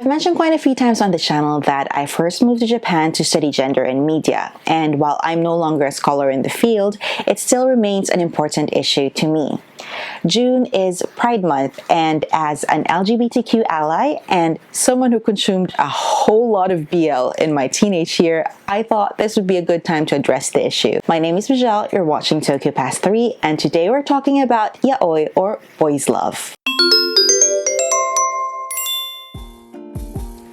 I've mentioned quite a few times on the channel that I first moved to Japan to study gender and media, and while I'm no longer a scholar in the field, it still remains an important issue to me. June is Pride Month, and as an LGBTQ ally and someone who consumed a whole lot of BL in my teenage year, I thought this would be a good time to address the issue. My name is Michelle, you're watching Tokyo Pass 3, and today we're talking about yaoi, or boys love.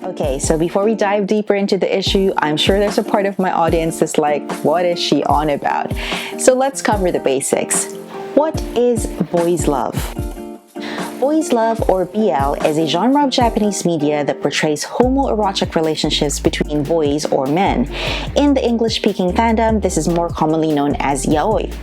Okay, so before we dive deeper into the issue, I'm sure there's a part of my audience that's like, what is she on about? So let's cover the basics. What is boys love? Boys love, or BL, is a genre of Japanese media that portrays homoerotic relationships between boys or men. In the English-speaking fandom, this is more commonly known as yaoi,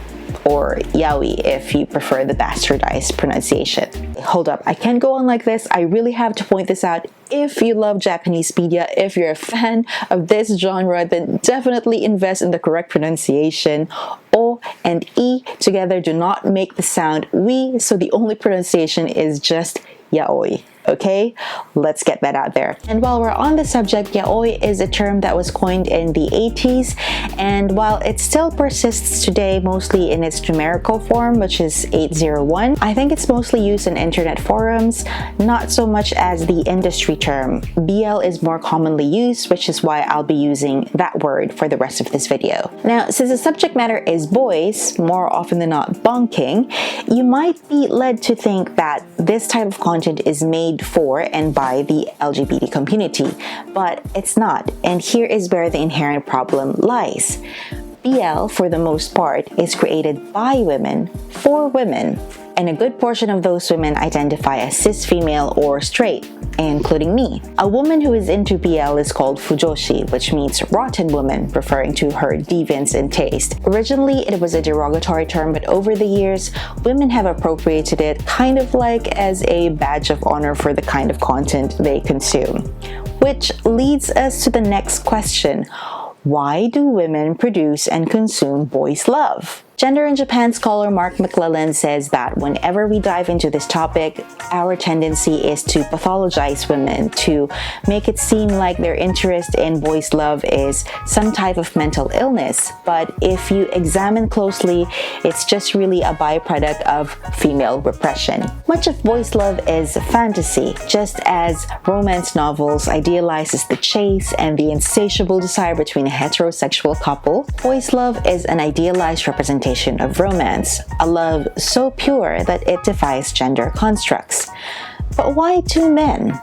or yaoi if you prefer the bastardized pronunciation. Hold up, I can't go on like this. I really have to point this out. If you love Japanese media, if you're a fan of this genre, then definitely invest in the correct pronunciation. O and E together do not make the sound we, so the only pronunciation is just yaoi. Okay, let's get that out there. And while we're on the subject, yaoi is a term that was coined in the 80s, and while it still persists today, mostly in its numerical form, which is 801, I think it's mostly used in internet forums, not so much as the industry term. BL is more commonly used, which is why I'll be using that word for the rest of this video. Now, since the subject matter is boys, more often than not bonking, you might be led to think that this type of content is made for and by the LGBT community, but it's not, and here is where the inherent problem lies. BL, for the most part, is created by women for women, and a good portion of those women identify as cis female or straight, including me. A woman who is into BL is called fujoshi, which means rotten woman, referring to her deviance in taste. Originally, it was a derogatory term, but over the years, women have appropriated it kind of like as a badge of honor for the kind of content they consume. Which leads us to the next question. Why do women produce and consume boys love? Gender in Japan scholar Mark McClellan says that whenever we dive into this topic, our tendency is to pathologize women, to make it seem like their interest in boys love is some type of mental illness. But if you examine closely, it's just really a byproduct of female repression. Much of boys love is fantasy, just as romance novels idealizes the chase and the insatiable desire between a heterosexual couple. Boys love is an idealized representation of romance, a love so pure that it defies gender constructs. But why two men?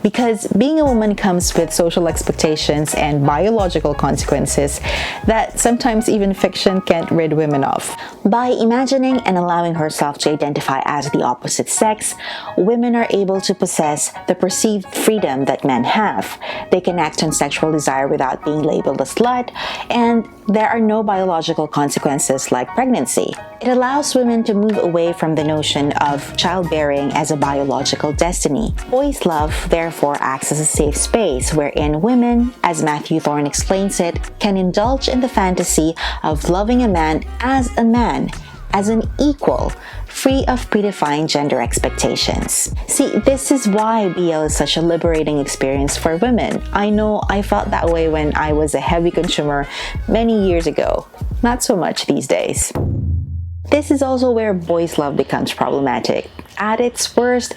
Because being a woman comes with social expectations and biological consequences that sometimes even fiction can't rid women of. By imagining and allowing herself to identify as the opposite sex, women are able to possess the perceived freedom that men have. They can act on sexual desire without being labeled a slut, and there are no biological consequences like pregnancy. It allows women to move away from the notion of childbearing as a biological destiny. Boys love, therefore, acts as a safe space wherein women, as Matthew Thorne explains it, can indulge in the fantasy of loving a man, as an equal, free of predefined gender expectations. See, this is why BL is such a liberating experience for women. I know I felt that way when I was a heavy consumer many years ago. Not so much these days. This is also where boys love becomes problematic. At its worst,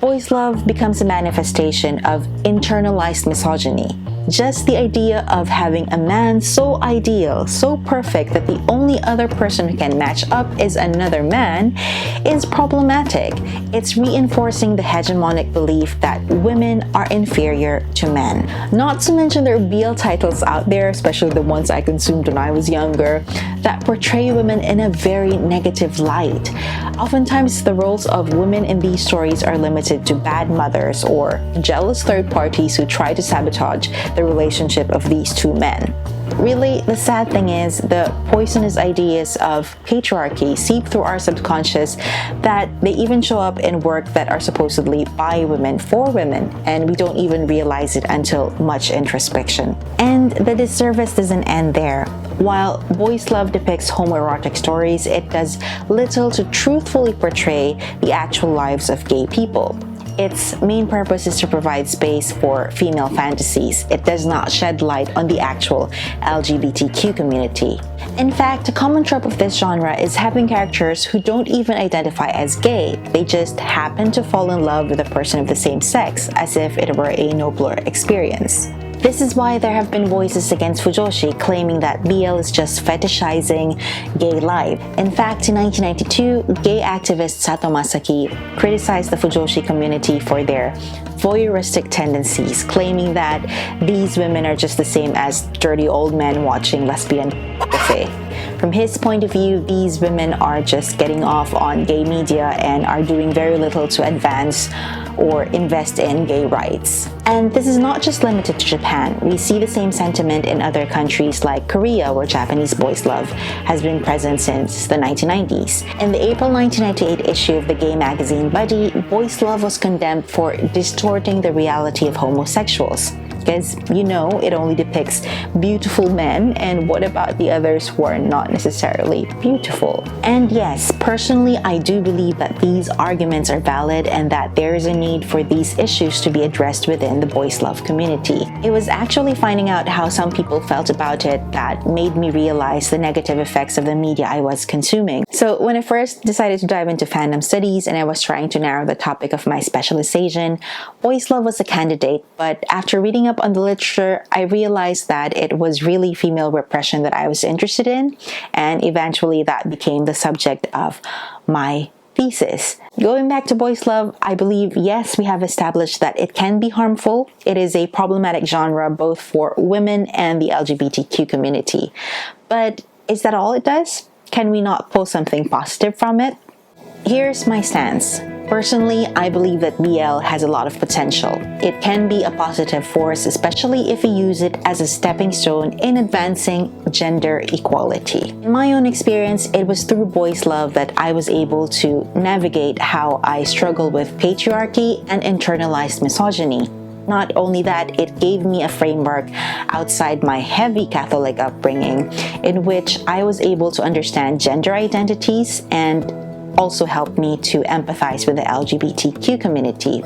boys love becomes a manifestation of internalized misogyny. Just the idea of having a man so ideal, so perfect that the only other person who can match up is another man is problematic. It's reinforcing the hegemonic belief that women are inferior to men. Not to mention there are BL titles out there, especially the ones I consumed when I was younger, that portray women in a very negative light. Oftentimes, the roles of women in these stories are limited to bad mothers or jealous third parties who try to sabotage the relationship of these two men. Really, the sad thing is the poisonous ideas of patriarchy seep through our subconscious that they even show up in work that are supposedly by women for women, and we don't even realize it until much introspection. And the disservice doesn't end there. While boys love depicts homoerotic stories, it does little to truthfully portray the actual lives of gay people. Its main purpose is to provide space for female fantasies. It does not shed light on the actual LGBTQ community. In fact, a common trope of this genre is having characters who don't even identify as gay. They just happen to fall in love with a person of the same sex, as if it were a nobler experience. This is why there have been voices against Fujoshi claiming that BL is just fetishizing gay life. In fact, in 1992, gay activist Sato Masaki criticized the Fujoshi community for their voyeuristic tendencies, claiming that these women are just the same as dirty old men watching lesbian buffet. From his point of view, these women are just getting off on gay media and are doing very little to advance or invest in gay rights. And this is not just limited to Japan. We see the same sentiment in other countries like Korea, where Japanese boys' love has been present since the 1990s. In the April 1998 issue of the gay magazine Buddy, boys' love was condemned for distorting the reality of homosexuals. Because, it only depicts beautiful men, and what about the others who are not necessarily beautiful? And yes, personally, I do believe that these arguments are valid and that there is a need for these issues to be addressed within the boys' love community. It was actually finding out how some people felt about it that made me realize the negative effects of the media I was consuming. So when I first decided to dive into fandom studies and I was trying to narrow the topic of my specialization, boys' love was a candidate, but after reading up on the literature, I realized that it was really female repression that I was interested in, and eventually that became the subject of my thesis. Going back to boys' love, I believe, yes, we have established that it can be harmful. It is a problematic genre both for women and the LGBTQ community. But is that all it does? Can we not pull something positive from it? Here's my stance. Personally, I believe that BL has a lot of potential. It can be a positive force, especially if we use it as a stepping stone in advancing gender equality. In my own experience, it was through boys' love that I was able to navigate how I struggle with patriarchy and internalized misogyny. Not only that, it gave me a framework outside my heavy Catholic upbringing in which I was able to understand gender identities and also helped me to empathize with the LGBTQ community.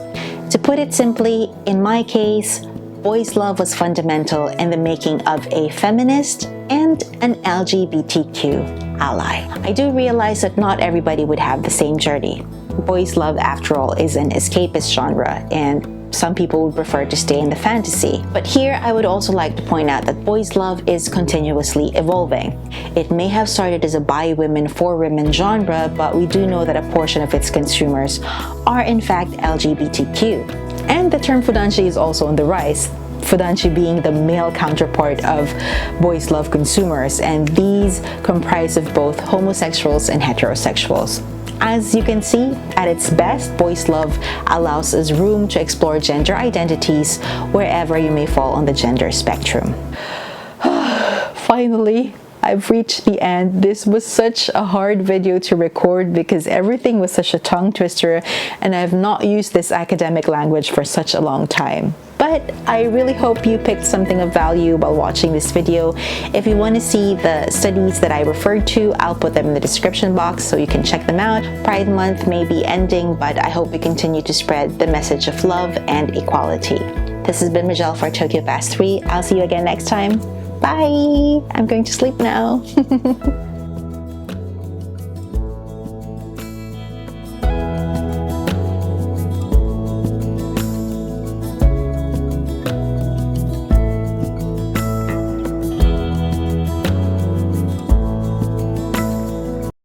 To put it simply, in my case, boys' love was fundamental in the making of a feminist and an LGBTQ ally. I do realize that not everybody would have the same journey. Boys' love, after all, is an escapist genre, and some people would prefer to stay in the fantasy. But here, I would also like to point out that boys' love is continuously evolving. It may have started as a by women for women genre, but we do know that a portion of its consumers are in fact LGBTQ. And the term fudanshi is also on the rise. Fudanshi being the male counterpart of boys' love consumers, and these comprise of both homosexuals and heterosexuals. As you can see, at its best, boys' love allows us room to explore gender identities wherever you may fall on the gender spectrum. Finally, I've reached the end. This was such a hard video to record because everything was such a tongue twister, and I've not used this academic language for such a long time. But I really hope you picked something of value while watching this video. If you want to see the studies that I referred to, I'll put them in the description box so you can check them out. Pride Month may be ending, but I hope we continue to spread the message of love and equality. This has been Michelle for Tokyo Past 3. I'll see you again next time. Bye! I'm going to sleep now.